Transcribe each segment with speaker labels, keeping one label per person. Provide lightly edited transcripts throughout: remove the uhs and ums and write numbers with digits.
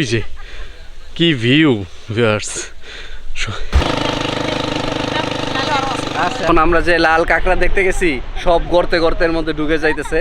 Speaker 1: ওই যে কি ভিউ ভিউয়ার্স। এখন আমরা যে লাল কাঁকড়া দেখতে গেছি সব গর্তের মধ্যে ঢুকে যাইতেছে।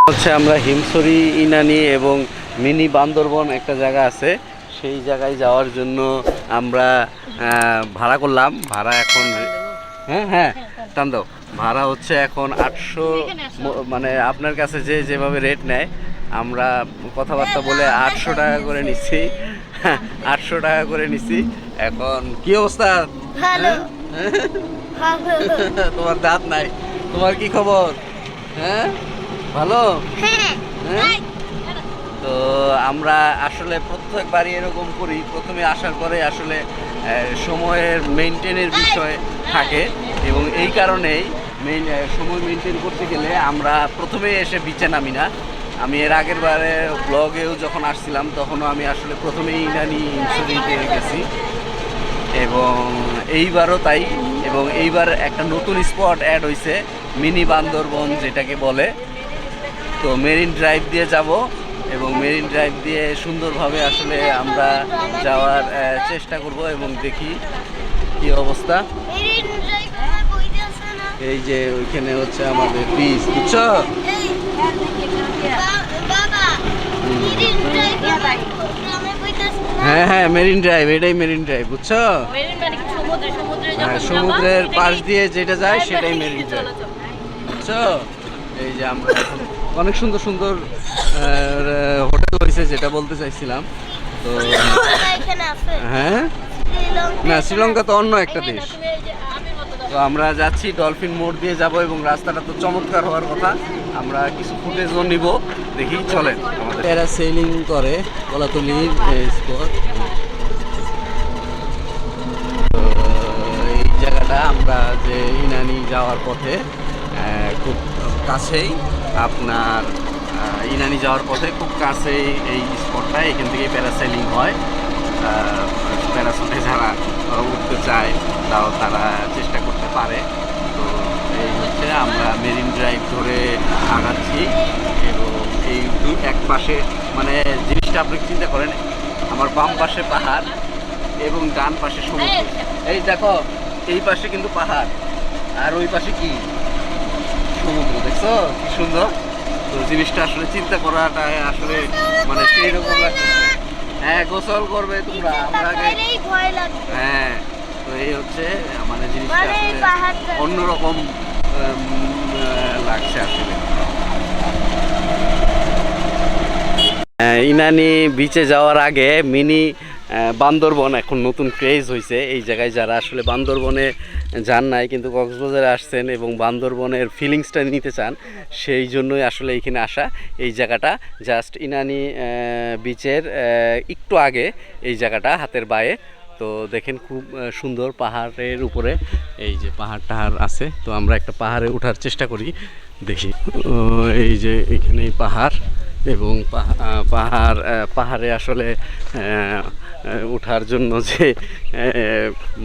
Speaker 1: হচ্ছে আমরা হিমছড়ি, ইনানি এবং মিনি বান্দরবন একটা জায়গা আছে, সেই জায়গায় যাওয়ার জন্য আমরা ভাড়া করলাম। ভাড়া এখন হ্যাঁ টান দাও। ভাড়া হচ্ছে এখন 800, মানে আপনার কাছে যেভাবে রেট নেয় আমরা কথাবার্তা বলে 800 টাকা করে নিচ্ছি। 800 টাকা করে নিচ্ছি। এখন কি অবস্থা? তোমার দাঁত নাই, তোমার কি খবর? হ্যাঁ ভালো। হ্যাঁ তো আমরা আসলে প্রত্যেকবারই এরকম করি, প্রথমে আসার পরে আসলে সময়ের মেনটেনের বিষয় থাকে এবং এই কারণেই সময় মেনটেন করতে গেলে আমরা প্রথমে এসে বিচে নামি না। আমি এর আগের বারে ব্লগেও যখন আসছিলাম তখনও আমি আসলে প্রথমেই ইনানি হিমছড়িতে গেছি এবং এইবারও তাই। এবং এইবার একটা নতুন স্পট অ্যাড হয়েছে, মিনি বান্দরবন যেটাকে বলে। তো মেরিন ড্রাইভ দিয়ে যাব এবং মেরিন ড্রাইভ দিয়ে সুন্দরভাবে আসলে আমরা যাওয়ার চেষ্টা করব এবং দেখি কি অবস্থা। এই যে ওইখানে হচ্ছে আমাদের বিচ, বুঝছো? হ্যাঁ মেরিন ড্রাইভ, এটাই মেরিন ড্রাইভ, বুঝছো? হ্যাঁ, সমুদ্রের পাশ দিয়ে যেটা যায় সেটাই মেরিন ড্রাইভ, বুঝছো? এই যে আমরা অনেক সুন্দর সুন্দর হোটেল হয়েছে, যেটা বলতে চাইছিলাম। তো হ্যাঁ না, শ্রীলঙ্কা তো অন্য একটা দেশ। তো আমরা যাচ্ছি, ডলফিন মোড় দিয়ে যাব এবং রাস্তাটা তো চমৎকার হওয়ার কথা। আমরা কিছু ফুটেজও নিব, দেখি চলেন। আমাদের প্যারাসেলিং করে কলাতলির স্পট। তো এই জায়গাটা আমরা যে ইনানি যাওয়ার পথে খুব কাছেই, আপনার ইনানি যাওয়ার পথে খুব কাছেই এই স্পটটা। এখান থেকে প্যারাসেলিং হয়। প্যারাসুটে যারা উঠতে চায় তাও তারা চেষ্টা করতে পারে। তো এই হচ্ছে আমরা মেরিন ড্রাইভ ধরে আগাচ্ছি এবং এই এক পাশে, মানে জিনিসটা আপনি চিন্তা করেন, আমার বাম পাশে পাহাড় এবং ডান পাশে সমুদ্র। এই দেখো, এই পাশে কিন্তু পাহাড় আর ওই পাশে কি সমুদ্র, দেখছো কি সুন্দর। তো জিনিসটা আসলে চিন্তা করাটা আসলে মানে সেই রকম লাগছে। হ্যাঁ গোসল করবে তোমরা, আমরা হ্যাঁ। তো এই হচ্ছে মানে জিনিসটা আসলে অন্যরকম লাগছে আসলে। ইনানি বিচে যাওয়ার আগে মিনি বান্দরবন এখন নতুন ক্রেজ হয়েছে। এই জায়গায় যারা আসলে বান্দরবনে যান নাই কিন্তু কক্সবাজারে আসছেন এবং বান্দরবনের ফিলিংসটা নিতে চান, সেই জন্যই আসলে এইখানে আসা। এই জায়গাটা জাস্ট ইনানি বিচের একটু আগে এই জায়গাটা, হাতের বায়ে। তো দেখেন খুব সুন্দর, পাহাড়ের উপরে এই যে পাহাড় আছে। তো আমরা একটা পাহাড়ে ওঠার চেষ্টা করি, দেখি। এই যে এখানেই পাহাড় এবং পাহাড়ে আসলে ওঠার জন্য যে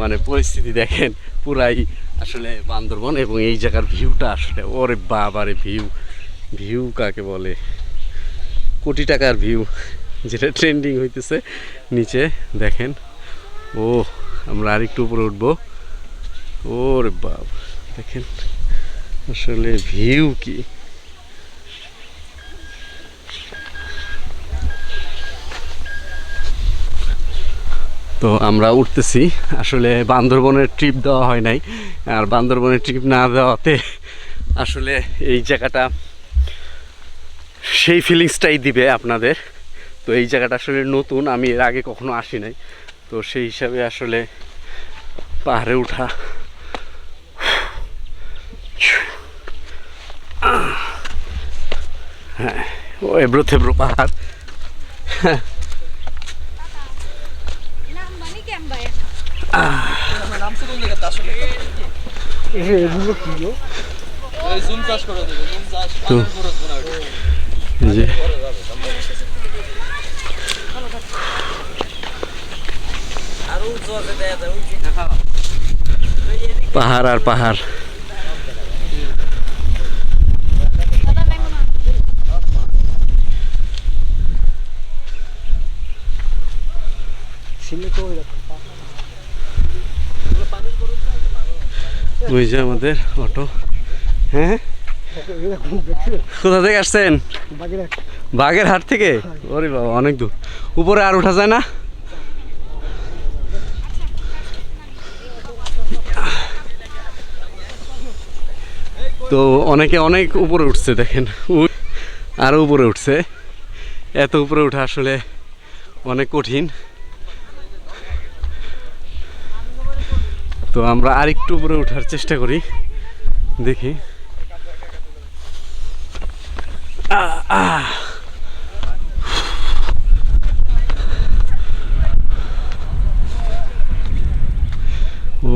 Speaker 1: মানে পরিস্থিতি দেখেন, পুরাই আসলে বান্দরবন। এবং এই জায়গার ভিউটা আসলে ওরে বাবারে, ভিউ কাকে বলে, কোটি টাকার ভিউ, যেটা ট্রেন্ডিং হইতেছে। নিচে দেখেন, ও আমরা আরেকটু উপরে উঠবো। ওরে বাব, দেখেন আসলে ভিউ কি। তো আমরা উঠতেছি। আসলে বান্দরবনের ট্রিপ দেওয়া হয় নাই, আর বান্দরবনের ট্রিপ না দেওয়াতে আসলে এই জায়গাটা সেই ফিলিংসটাই দিবে আপনাদের। তো এই জায়গাটা আসলে নতুন, আমি এর আগে কখনো আসি নাই। তো সেই হিসাবে আসলে পাহাড়ে উঠা, হ্যাঁ ও এবড়ো থেবড়ো পাহাড়। পাহাড় আর পাহাড়। ওই যে আমাদের অটো। হ্যাঁ, কোথা থেকে আসছেন? বাগেরহাট থেকে? ওরে বাবা, অনেক দূর। উপরে আর ওঠা যায় না? তো অনেকে অনেক উপরে উঠছে, দেখেন আরো উপরে উঠছে। এত উপরে ওঠা আসলে অনেক কঠিন। তো আমরা আরেকটু উপরে ওঠার চেষ্টা করি, দেখি। ও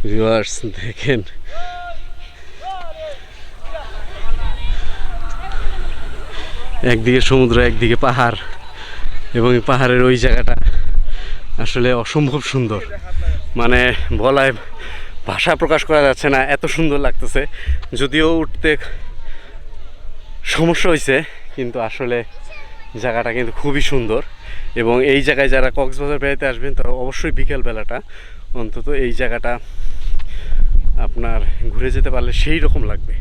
Speaker 1: ভিউয়ার্স দেখেন, একদিকে সমুদ্র, একদিকে পাহাড়, এবং এই পাহাড়ের ওই জায়গাটা আসলে অসম্ভব সুন্দর। মানে বলায় ভাষা প্রকাশ করা যাচ্ছে না, এত সুন্দর লাগতেছে। যদিও উঠতে সমস্যা হয়েছে, কিন্তু আসলে জায়গাটা কিন্তু খুবই সুন্দর। এবং এই জায়গায় যারা কক্সবাজার বেড়াতে আসবেন তারা অবশ্যই বিকেল বেলাটা অন্তত এই জায়গাটা আপনার ঘুরে যেতে পারলে সেই রকম লাগবে।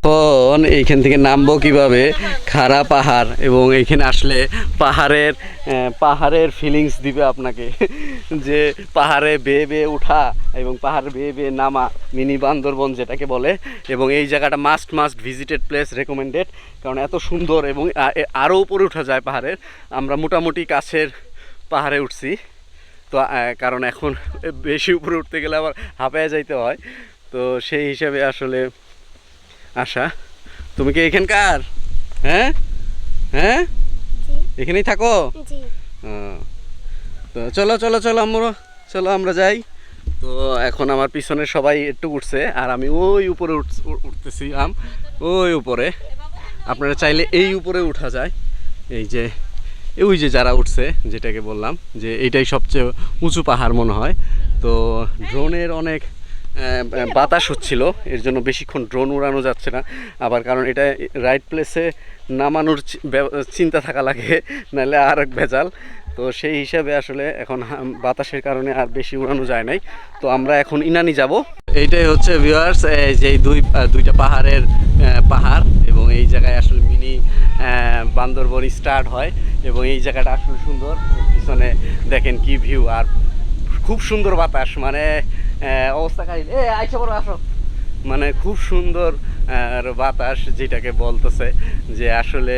Speaker 1: এখন এইখান থেকে নামবো কিভাবে? খাড়া পাহাড়, এবং এইখানে আসলে পাহাড়ের ফিলিংস দিবে আপনাকে, যে পাহাড়ে বেয়ে বেয়ে উঠা এবং পাহাড়ে বেয়ে বেয়ে নামা, মিনি বান্দরবন যেটাকে বলে। এবং এই জায়গাটা মাস্ট ভিজিটেড প্লেস, রেকমেন্ডেড, কারণ এত সুন্দর। এবং আরও উপরে উঠা যায় পাহাড়ের। আমরা মোটামুটি কাছের পাহাড়ে উঠছি, তো কারণ এখন বেশি উপরে উঠতে গেলে আবার হাঁপায়ে যাইতে হয়। তো সেই হিসাবে আসলে আশা। তুমি কি এখানকার? হ্যাঁ হ্যাঁ, এখানেই থাকো? তো চলো আমরা যাই। তো এখন আমার পিছনে সবাই একটু উঠছে, আর আমি ওই উপরে উঠতেছি। ওই উপরে আপনারা চাইলে এই উপরে উঠা যায়। এই যে ওই যে যারা উঠছে, যেটাকে বললাম যে এইটাই সবচেয়ে উঁচু পাহাড় মনে হয়। তো ড্রোনের অনেক বাতাস হচ্ছিল, এর জন্য বেশিক্ষণ ড্রোন উড়ানো যাচ্ছে না। আবার কারণ এটা রাইট প্লেসে নামানোর চিন্তা থাকা লাগে, নাহলে আর এক ভেজাল। তো সেই হিসাবে আসলে এখন বাতাসের কারণে আর বেশি উড়ানো যায় নাই। তো আমরা এখন ইনানি যাব। এইটাই হচ্ছে ভিউয়ার্স, যে দুইটা পাহাড়ের পাহাড়, এবং এই জায়গায় আসলে মিনি বান্দরবন স্টার্ট হয়। এবং এই জায়গাটা আসলে সুন্দর। পিছনে দেখেন কি ভিউ, আর খুব সুন্দর বাতাস, মানে অবস্থা খাই আইসা বড় আসো, মানে খুব সুন্দর বাতাস, যেটাকে বলতেছে যে আসলে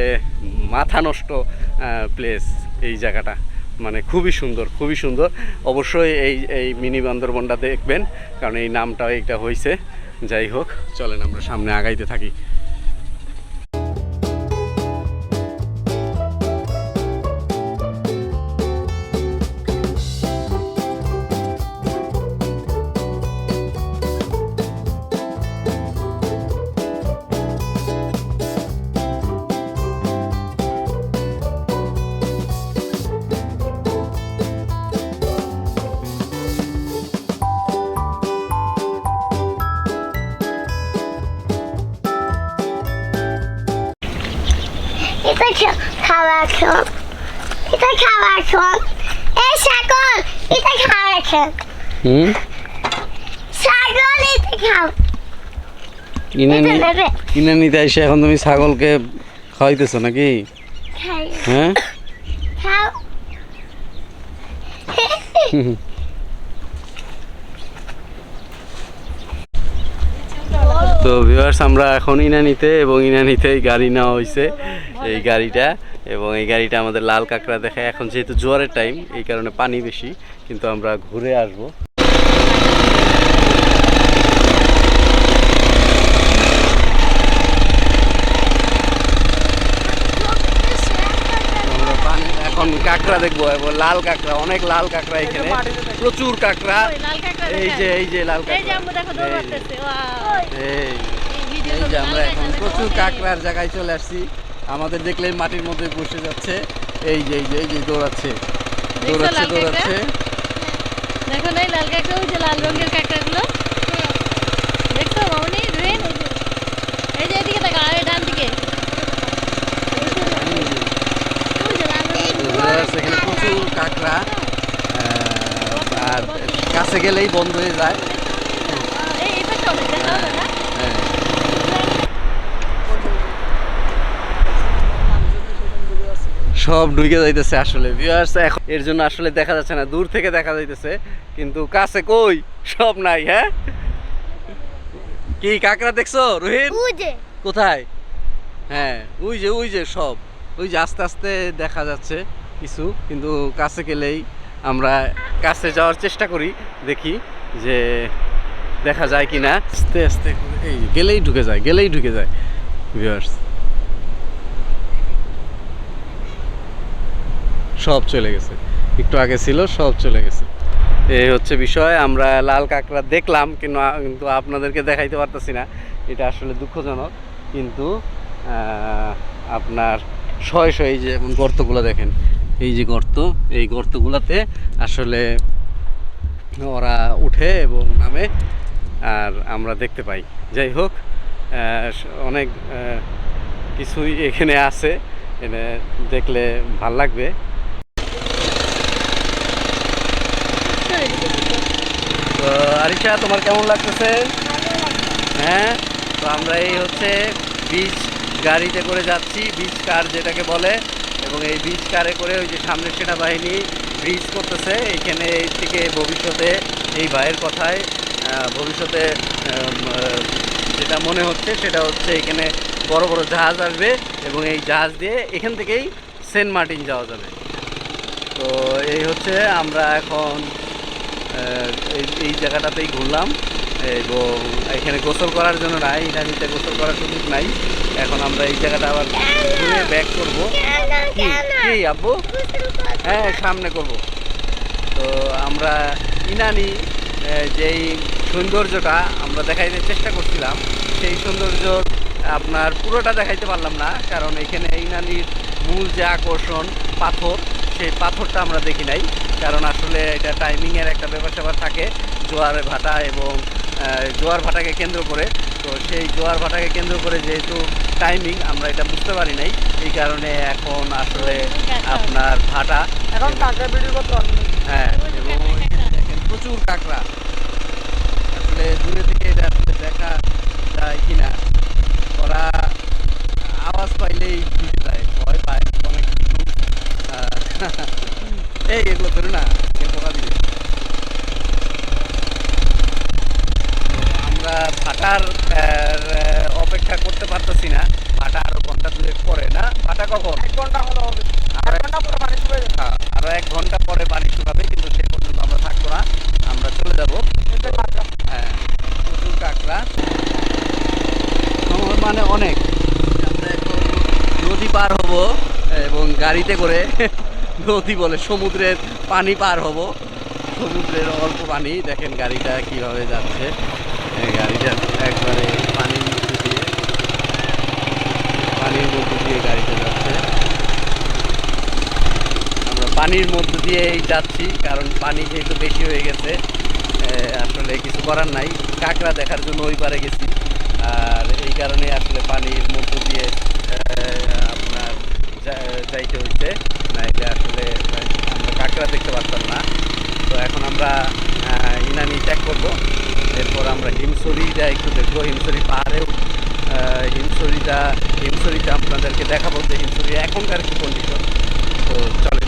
Speaker 1: মাথা নষ্ট প্লেস এই জায়গাটা, মানে খুবই সুন্দর। অবশ্যই এই মিনি বান্দরবনটা দেখবেন, কারণ এই নামটাও এইটা হয়েছে। যাই হোক, চলেন আমরা সামনে আগাইতে থাকি।
Speaker 2: খাবার খান, এটা খাবার খান। এই ছাগল, এটা খাবার খান। ছাগল, এটা খাও।
Speaker 1: কিনে নিতে এসে এখন তুমি ছাগলকে খাওয়াইতেছো নাকি? হ্যাঁ,
Speaker 2: খাও।
Speaker 1: তো ভিউয়ার্স, আমরা এখন ইনানিতে, এবং ইনানিতেই গাড়ি নেওয়া হয়েছে, এই গাড়িটা। এবং এই গাড়িটা আমাদের লাল কাঁকড়া দেখায়। এখন যেহেতু জোয়ারের টাইম, এই কারণে পানি বেশি, কিন্তু আমরা ঘুরে আসবো। এখন কাঁকড়া দেখবো, এবং লাল কাঁকড়া, অনেক লাল কাঁকড়া এখানে, প্রচুর কাঁকড়া। এই যে লাল কাঁকড়া, এই যে আমরা এখন প্রচুর কাঁকড়ার জায়গায় চলে আসছি। আমাদের দেখলেই মাটির মধ্যে বসে যাচ্ছে। এই যে দৌড়াচ্ছে
Speaker 3: দেখছো লাল কাঁকড়া?
Speaker 1: দৌড়াচ্ছে।
Speaker 3: দেখো নাই লাল কাঁকড়া, ওই যে লাল রঙের কাঁকড়াগুলো দেখছো মামনি? রুহিন এই যে এদিকে তাকা, এই ডান দিকে ওই যে লাল রঙের
Speaker 1: এখানে প্রচুর কাঁকড়া, আর কাছে গেলেই বন্ধ হয়ে যায়।
Speaker 3: এই পাশে অনেক দেখা হবে না?
Speaker 1: হ্যাঁ, সব ঢুকে যাইতেছে আসলে ভিউয়ার্স। এখন এর জন্য আসলে দেখা যাচ্ছে না, দূর থেকে দেখা যাইতেছে কিন্তু কাছে কই, সব নাই। হ্যাঁ, কি কাঁকড়া দেখছো রোহিত?
Speaker 2: বুঝে
Speaker 1: কোথায়? হ্যাঁ, ওই যে সব, ওই যে আস্তে আস্তে দেখা যাচ্ছে কিছু, কিন্তু কাছে গেলেই আমরা কাছে যাওয়ার চেষ্টা করি, দেখি যে দেখা যায় কি না। আস্তে আস্তে করে এই গেলেই ঢুকে যায় ভিউয়ার্স। সব চলে গেছে, একটু আগে ছিল, সব চলে গেছে। এই হচ্ছে বিষয়। আমরা লাল কাঁকড়া দেখলাম কিন্তু আপনাদেরকে দেখাইতে পারতেছি না, এটা আসলে দুঃখজনক। কিন্তু আপনার শয়ে এই যে গর্তগুলো দেখেন, এই যে গর্ত, এই গর্তগুলোতে আসলে ওরা উঠে এবং নামে, আর আমরা দেখতে পাই। যাই হোক, অনেক কিছুই এখানে আছে, এখানে দেখলে ভাল লাগবে। তো আরিশা, তোমার কেমন লাগতেছে? হ্যাঁ, তো আমরা এই হচ্ছে বিচ গাড়িতে করে যাচ্ছি, বিচ কার যেটাকে বলে, এবং এই বিচ কারে করে ওই যে সামনে সেনাবাহিনী ব্রিজ করতেছে এইখানে। এই থেকে ভবিষ্যতে, এই ভাইয়ের কথায় ভবিষ্যতে যেটা মনে হচ্ছে সেটা হচ্ছে এখানে বড় বড় জাহাজ আসবে এবং এই জাহাজ দিয়ে এখান থেকেই সেন্ট মার্টিন যাওয়া যাবে। তো এই হচ্ছে আমরা এখন এই জায়গাটাতেই ঘুরলাম, এবং এখানে গোসল করার জন্য নাই, ইনানিতে গোসল করার সুযোগ নাই। এখন আমরা এই জায়গাটা আবার ঘুরে ব্যাক করবো। কি আব্বু? হ্যাঁ, সামনে করব। তো আমরা ইনানি যেই সৌন্দর্যটা আমরা দেখাইতে চেষ্টা করছিলাম, সেই সৌন্দর্য আপনার পুরোটা দেখাইতে পারলাম না, কারণ এখানে ইনানির মূল যে আকর্ষণ পাথর, সেই পাথরটা আমরা দেখি নাই, কারণ আসলে এটা টাইমিংয়ের একটা ব্যাপার থাকে, জোয়ার ভাটা এবং জোয়ার ভাটাকে কেন্দ্র করে। তো সেই জোয়ার ভাটাকে কেন্দ্র করে যেহেতু টাইমিং, আমরা এটা বুঝতে পারি নাই, এই কারণে এখন আসলে আপনার ভাটা এখন কাঁকড়া ভিডিও করতে পারবেন। হ্যাঁ, এবং দেখেন প্রচুর কাঁকড়া, আসলে দূরে থেকে এটা আসলে দেখা যায় কিনা, ওরা আওয়াজ পাইলেই ঢুকে যায়, ভয় পায় অনেক কিছু। এই এগুলো ধরে না পোকা দিবে। আমরা ভাটার অপেক্ষা করতে পারতেছি না, ভাটা আরো ঘন্টা দুয়েক পরে। না, ভাটা কখন? 1 ঘন্টা হলো হবে, আরো 1 ঘন্টা পরে পানি শুকাবে, কিন্তু সে পর্যন্ত আমরা থাকবো না, আমরা চলে যাবো। হ্যাঁ, প্রচুর কাঁকড়া, মানে অনেক। আমরা এখন নদী পার হব এবং গাড়িতে করে নদী বলে সমুদ্রের পানি পার হব, সমুদ্রের অল্প পানি। দেখেন গাড়িটা কিভাবে যাচ্ছে, গাড়িটা একবারে পানির মধ্যে দিয়ে গাড়িটা যাচ্ছে। আমরা পানির মধ্যে দিয়েই যাচ্ছি, কারণ পানি যেহেতু বেশি হয়ে গেছে, আসলে কিছু করার নাই। কাঁকড়া দেখার জন্য ওই পারে গেছি, আর এই কারণে আসলে পানির মধ্যে দিয়ে আপনার যাইতে হচ্ছে, নাইলে আসলে আমরা কাঁকড়া দেখতে পারতাম না। তো এখন আমরা ইনানি ত্যাগ করবো, এরপর আমরা হিমছড়িটা একটু দেখবো। হিমছড়ি পাহাড়েও হিমছড়িটা আপনাদেরকে দেখাবো যে হিমছড়ি এখনকার কি কন্ডিশন। তো চলে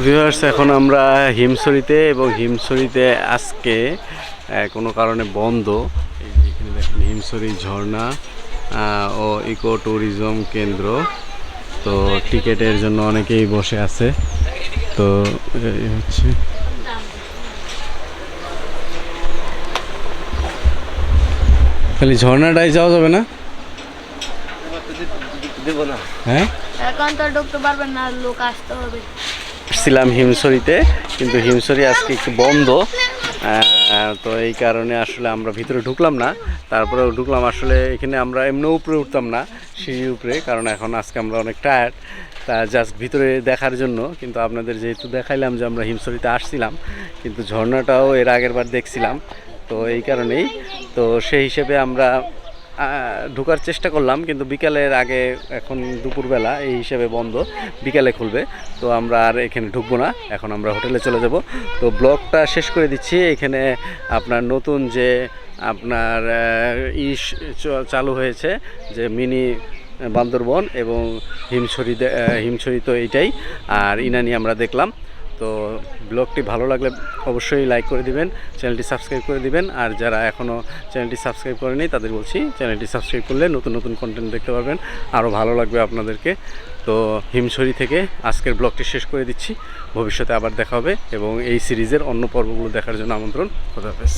Speaker 1: ভিউয়ার্স, এখন আমরা হিমছড়িতে, এবং হিমছড়িতে আজকে কোনো কারণে বন্ধ। এই যে এখানে দেখেন হিমছড়ি ঝর্ণা ও ইকো ট্যুরিজম কেন্দ্র, তো টিকিটের জন্য অনেকেই বসে আছে। তো এই হচ্ছে খালি ঝর্ণাটাই যাওয়া যাবে না? হ্যাঁ,
Speaker 3: এখন তো ঢুকতে পারবেন না, লোক আসতে হবে।
Speaker 1: ছিলাম হিমছড়িতে, কিন্তু হিমছড়ি আজকে একটু বন্ধ। তো এই কারণে আসলে আমরা ভিতরে ঢুকলাম না। তারপরেও ঢুকলাম, আসলে এখানে আমরা এমনি উপরে উঠতাম না, সিঁড়ির উপরে, কারণ এখন আজকে আমরা অনেক টায়ার্ড। তা জাস্ট ভিতরে দেখার জন্য। কিন্তু আপনাদের যেহেতু দেখাইলাম যে আমরা হিমছড়িতে আসছিলাম, কিন্তু ঝর্ণাটাও এর আগের বার দেখছিলাম, তো এই কারণেই। তো সেই হিসেবে আমরা ঢোকার চেষ্টা করলাম, কিন্তু বিকালের আগে, এখন দুপুরবেলা, এই হিসেবে বন্ধ, বিকালে খুলবে। তো আমরা আর এখানে ঢুকবো না, এখন আমরা হোটেলে চলে যাব। তো ব্লগটা শেষ করে দিচ্ছি। এখানে আপনার নতুন যে আপনার চালু হয়েছে, যে মিনি বান্দরবন এবং হিমছড়ি, তো এইটাই। আর ইনানি আমরা দেখলাম। তো ব্লগটি ভালো লাগলে অবশ্যই লাইক করে দিবেন, চ্যানেলটি সাবস্ক্রাইব করে দিবেন। আর যারা এখনও চ্যানেলটি সাবস্ক্রাইব করেনি তাদের বলছি, চ্যানেলটি সাবস্ক্রাইব করলে নতুন নতুন কন্টেন্ট দেখতে পারবেন, আরও ভালো লাগবে আপনাদেরকে। তো হিমছড়ি থেকে আজকের ব্লগটি শেষ করে দিচ্ছি। ভবিষ্যতে আবার দেখা হবে এবং এই সিরিজের অন্য পর্বগুলো দেখার জন্য আমন্ত্রণ। খোদা হাফেজ।